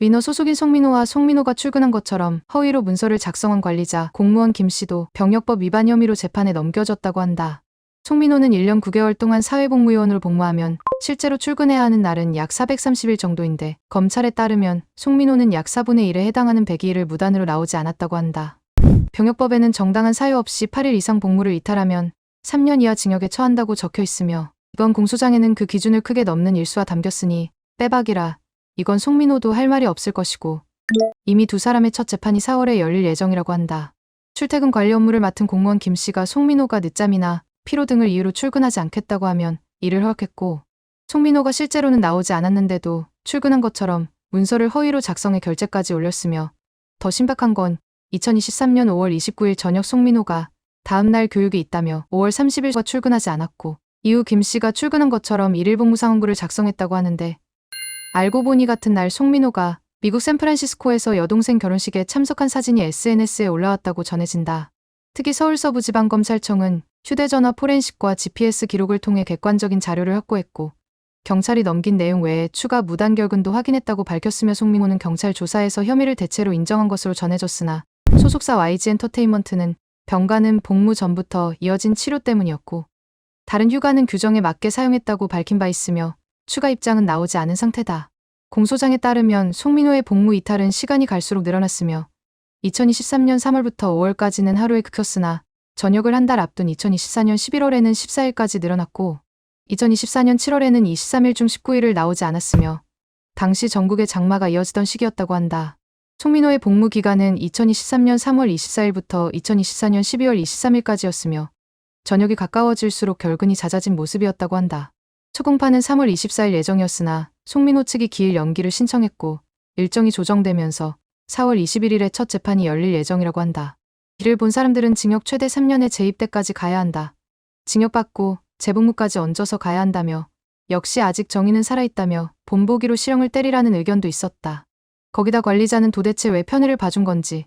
위너 소속인 송민호와 송민호가 출근한 것처럼 허위로 문서를 작성한 관리자, 공무원 김 씨도 병역법 위반 혐의로 재판에 넘겨졌다고 한다. 송민호는 1년 9개월 동안 사회복무요원으로 복무하면 실제로 출근해야 하는 날은 약 430일 정도인데 검찰에 따르면 송민호는 약 4분의 1에 해당하는 102일을 무단으로 나오지 않았다고 한다. 병역법에는 정당한 사유 없이 8일 이상 복무를 이탈하면 3년 이하 징역에 처한다고 적혀 있으며 이번 공소장에는 그 기준을 크게 넘는 일수가 담겼으니 빼박이라 이건 송민호도 할 말이 없을 것이고 이미 두 사람의 첫 재판이 4월에 열릴 예정이라고 한다. 출퇴근 관리 업무를 맡은 공무원 김 씨가 송민호가 늦잠이나 피로 등을 이유로 출근하지 않겠다고 하면 이를 허락했고 송민호가 실제로는 나오지 않았는데도 출근한 것처럼 문서를 허위로 작성해 결제까지 올렸으며 더 심각한 건 2023년 5월 29일 저녁 송민호가 다음 날 교육이 있다며 5월 30일과 출근하지 않았고 이후 김 씨가 출근한 것처럼 일일 복무 상황부를 작성했다고 하는데 알고 보니 같은 날 송민호가 미국 샌프란시스코에서 여동생 결혼식에 참석한 사진이 SNS에 올라왔다고 전해진다. 특히 서울서부지방검찰청은 휴대전화 포렌식과 GPS 기록을 통해 객관적인 자료를 확보했고 경찰이 넘긴 내용 외에 추가 무단 결근도 확인했다고 밝혔으며 송민호는 경찰 조사에서 혐의를 대체로 인정한 것으로 전해졌으나 소속사 YG엔터테인먼트는 병가는 복무 전부터 이어진 치료 때문이었고 다른 휴가는 규정에 맞게 사용했다고 밝힌 바 있으며 추가 입장은 나오지 않은 상태다. 공소장에 따르면 송민호의 복무 이탈은 시간이 갈수록 늘어났으며 2023년 3월부터 5월까지는 하루에 그쳤으나 전역을 한 달 앞둔 2024년 11월에는 14일까지 늘어났고 2024년 7월에는 23일 중 19일을 나오지 않았으며 당시 전국의 장마가 이어지던 시기였다고 한다. 송민호의 복무 기간은 2023년 3월 24일부터 2024년 12월 23일까지였으며 저녁이 가까워질수록 결근이 잦아진 모습이었다고 한다. 첫 공판은 3월 24일 예정이었으나 송민호 측이 기일 연기를 신청했고 일정이 조정되면서 4월 21일에 첫 재판이 열릴 예정이라고 한다. 이를 본 사람들은 징역 최대 3년에 재입대까지 가야 한다. 징역받고 재복무까지 얹어서 가야 한다며 역시 아직 정의는 살아있다며 본보기로 실형을 때리라는 의견도 있었다. 거기다 관리자는 도대체 왜 편의를 봐준 건지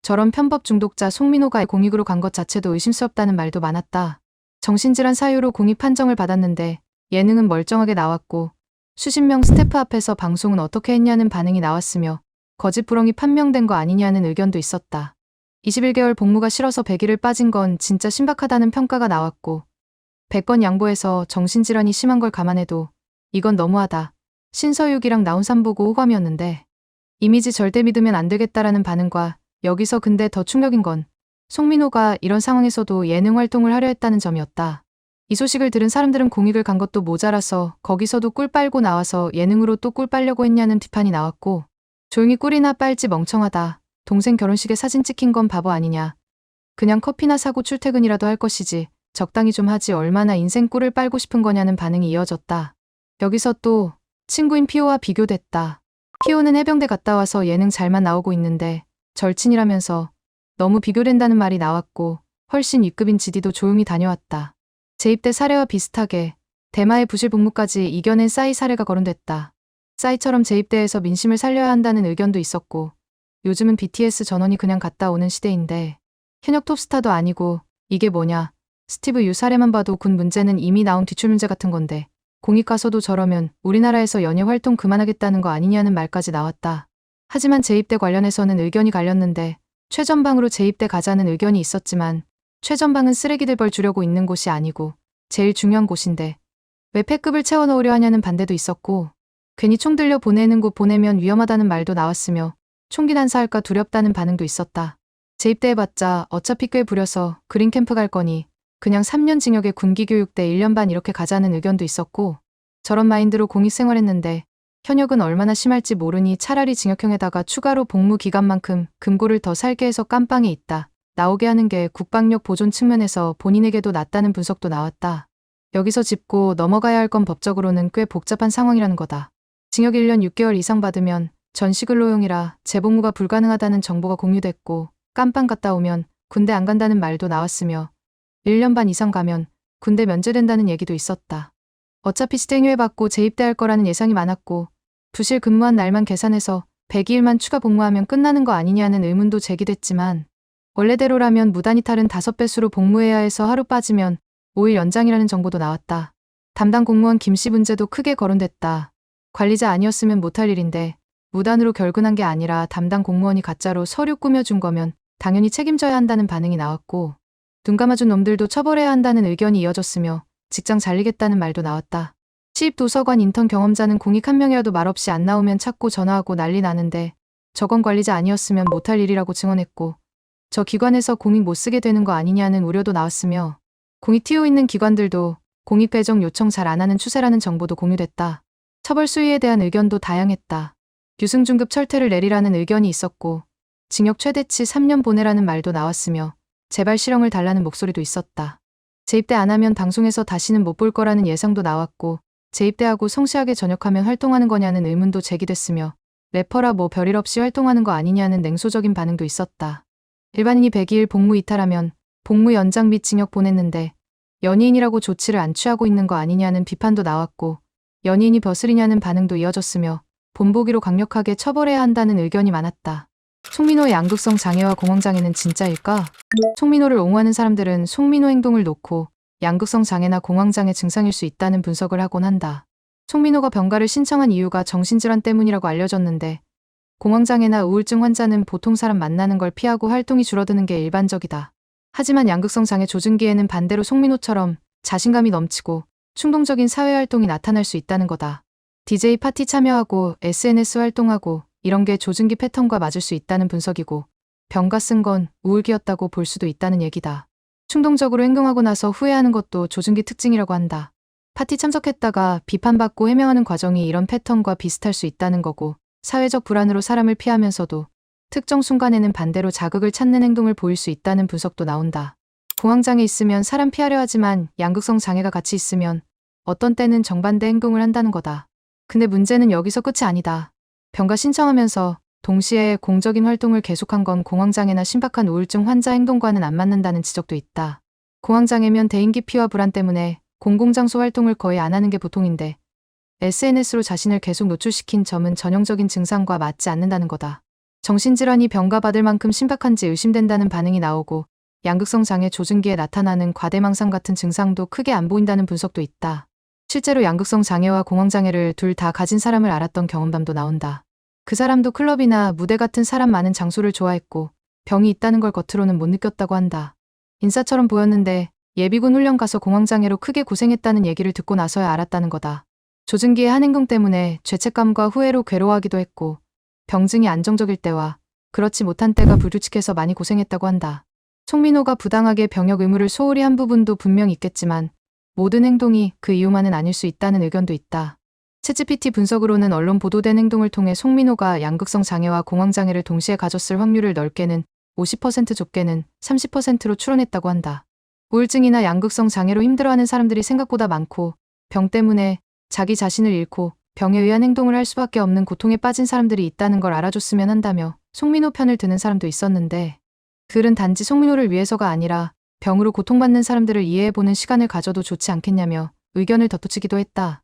저런 편법 중독자 송민호가 공익으로 간 것 자체도 의심스럽다는 말도 많았다. 정신질환 사유로 공익 판정을 받았는데 예능은 멀쩡하게 나왔고 수십 명 스태프 앞에서 방송은 어떻게 했냐는 반응이 나왔으며 거짓부렁이 판명된 거 아니냐는 의견도 있었다. 21개월 복무가 싫어서 100일을 빠진 건 진짜 신박하다는 평가가 나왔고 100번 양보해서 정신질환이 심한 걸 감안해도 이건 너무하다. 신서유기랑 나온 삼보고 호감이었는데 이미지 절대 믿으면 안 되겠다라는 반응과 여기서 근데 더 충격인 건 송민호가 이런 상황에서도 예능 활동을 하려 했다는 점이었다. 이 소식을 들은 사람들은 공익을 간 것도 모자라서 거기서도 꿀 빨고 나와서 예능으로 또 꿀 빨려고 했냐는 비판이 나왔고 조용히 꿀이나 빨지 멍청하다. 동생 결혼식에 사진 찍힌 건 바보 아니냐. 그냥 커피나 사고 출퇴근이라도 할 것이지 적당히 좀 하지 얼마나 인생 꿀을 빨고 싶은 거냐는 반응이 이어졌다. 여기서 또 친구인 피오와 비교됐다. 피오는 해병대 갔다 와서 예능 잘만 나오고 있는데 절친이라면서 너무 비교된다는 말이 나왔고 훨씬 윗급인 지디도 조용히 다녀왔다. 재입대 사례와 비슷하게 대마의 부실 복무까지 이겨낸 싸이 사례가 거론됐다. 싸이처럼 재입대에서 민심을 살려야 한다는 의견도 있었고 요즘은 BTS 전원이 그냥 갔다 오는 시대인데 현역 톱스타도 아니고 이게 뭐냐. 스티브 유 사례만 봐도 군 문제는 이미 나온 뒤출 문제 같은 건데 공익 가서도 저러면 우리나라에서 연예 활동 그만하겠다는 거 아니냐는 말까지 나왔다. 하지만 재입대 관련해서는 의견이 갈렸는데 최전방으로 재입대 가자는 의견이 있었지만 최전방은 쓰레기들 벌 주려고 있는 곳이 아니고 제일 중요한 곳인데 왜 패급을 채워 넣으려 하냐는 반대도 있었고 괜히 총 들려 보내는 곳 보내면 위험하다는 말도 나왔으며 총기 난사할까 두렵다는 반응도 있었다. 재입대해봤자 어차피 꽤 부려서 그린캠프 갈 거니 그냥 3년 징역에 군기교육대 1년 반 이렇게 가자는 의견도 있었고 저런 마인드로 공익 생활했는데 현역은 얼마나 심할지 모르니 차라리 징역형에다가 추가로 복무 기간만큼 금고를 더 살게 해서 깜빵에 있다. 나오게 하는 게 국방력 보존 측면에서 본인에게도 낫다는 분석도 나왔다. 여기서 짚고 넘어가야 할 건 법적으로는 꽤 복잡한 상황이라는 거다. 징역 1년 6개월 이상 받으면 전시근로용이라 재복무가 불가능하다는 정보가 공유됐고 깜빵 갔다 오면 군대 안 간다는 말도 나왔으며 1년 반 이상 가면 군대 면제된다는 얘기도 있었다. 어차피 스탱유에 받고 재입대할 거라는 예상이 많았고 부실 근무한 날만 계산해서 102일만 추가 복무하면 끝나는 거 아니냐는 의문도 제기됐지만 원래대로라면 무단 이탈은 5배수로 복무해야 해서 하루 빠지면 5일 연장이라는 정보도 나왔다. 담당 공무원 김씨 문제도 크게 거론됐다. 관리자 아니었으면 못할 일인데 무단으로 결근한 게 아니라 담당 공무원이 가짜로 서류 꾸며준 거면 당연히 책임져야 한다는 반응이 나왔고, 눈 감아준 놈들도 처벌해야 한다는 의견이 이어졌으며 직장 잘리겠다는 말도 나왔다. 시입 도서관 인턴 경험자는 공익 한 명이라도 말없이 안 나오면 찾고 전화하고 난리 나는데 저건 관리자 아니었으면 못할 일이라고 증언했고, 저 기관에서 공익 못 쓰게 되는 거 아니냐는 우려도 나왔으며, 공익 튀어 있는 기관들도 공익 배정 요청 잘 안 하는 추세라는 정보도 공유됐다. 처벌 수위에 대한 의견도 다양했다. 유승중급 철퇴를 내리라는 의견이 있었고, 징역 최대치 3년 보내라는 말도 나왔으며 재발 실형을 달라는 목소리도 있었다. 재입대 안 하면 방송에서 다시는 못 볼 거라는 예상도 나왔고, 재입대하고 성실하게 전역하면 활동하는 거냐는 의문도 제기됐으며, 래퍼라 뭐 별일 없이 활동하는 거 아니냐는 냉소적인 반응도 있었다. 일반인이 102일 복무 이탈하면 복무 연장 및 징역 보냈는데 연예인이라고 조치를 안 취하고 있는 거 아니냐는 비판도 나왔고, 연예인이 벼슬이냐는 반응도 이어졌으며 본보기로 강력하게 처벌해야 한다는 의견이 많았다. 송민호의 양극성 장애와 공황장애는 진짜일까? 송민호를 옹호하는 사람들은 송민호 행동을 놓고 양극성 장애나 공황장애 증상일 수 있다는 분석을 하곤 한다. 송민호가 병가를 신청한 이유가 정신질환 때문이라고 알려졌는데, 공황장애나 우울증 환자는 보통 사람 만나는 걸 피하고 활동이 줄어드는 게 일반적이다. 하지만 양극성 장애 조증기에는 반대로 송민호처럼 자신감이 넘치고 충동적인 사회활동이 나타날 수 있다는 거다. DJ 파티 참여하고 SNS 활동하고 이런 게 조증기 패턴과 맞을 수 있다는 분석이고, 병가 쓴 건 우울기였다고 볼 수도 있다는 얘기다. 충동적으로 행동하고 나서 후회하는 것도 조증기 특징이라고 한다. 파티 참석했다가 비판받고 해명하는 과정이 이런 패턴과 비슷할 수 있다는 거고, 사회적 불안으로 사람을 피하면서도 특정 순간에는 반대로 자극을 찾는 행동을 보일 수 있다는 분석도 나온다. 공황장애 있으면 사람 피하려 하지만 양극성 장애가 같이 있으면 어떤 때는 정반대 행동을 한다는 거다. 근데 문제는 여기서 끝이 아니다. 병가 신청하면서 동시에 공적인 활동을 계속한 건 공황장애나 심박한 우울증 환자 행동과는 안 맞는다는 지적도 있다. 공황장애면 대인기 피와 불안 때문에 공공장소 활동을 거의 안 하는 게 보통인데, SNS로 자신을 계속 노출시킨 점은 전형적인 증상과 맞지 않는다는 거다. 정신질환이 병가받을 만큼 심각한지 의심된다는 반응이 나오고, 양극성 장애 조증기에 나타나는 과대망상 같은 증상도 크게 안 보인다는 분석도 있다. 실제로 양극성 장애와 공황장애를 둘 다 가진 사람을 알았던 경험담도 나온다. 그 사람도 클럽이나 무대 같은 사람 많은 장소를 좋아했고 병이 있다는 걸 겉으로는 못 느꼈다고 한다. 인싸처럼 보였는데 예비군 훈련 가서 공황장애로 크게 고생했다는 얘기를 듣고 나서야 알았다는 거다. 조증기의 한 행동 때문에 죄책감과 후회로 괴로워하기도 했고, 병증이 안정적일 때와 그렇지 못한 때가 불규칙해서 많이 고생했다고 한다. 송민호가 부당하게 병역 의무를 소홀히 한 부분도 분명 있겠지만 모든 행동이 그 이유만은 아닐 수 있다는 의견도 있다. 챗GPT 분석으로는 언론 보도된 행동을 통해 송민호가 양극성 장애와 공황장애를 동시에 가졌을 확률을 넓게는 50% 좁게는 30%로 추론했다고 한다. 우울증이나 양극성 장애로 힘들어하는 사람들이 생각보다 많고, 병 때문에 자기 자신을 잃고 병에 의한 행동을 할 수밖에 없는 고통에 빠진 사람들이 있다는 걸 알아줬으면 한다며 송민호 편을 드는 사람도 있었는데, 글은 단지 송민호를 위해서가 아니라 병으로 고통받는 사람들을 이해해보는 시간을 가져도 좋지 않겠냐며 의견을 덧붙이기도 했다.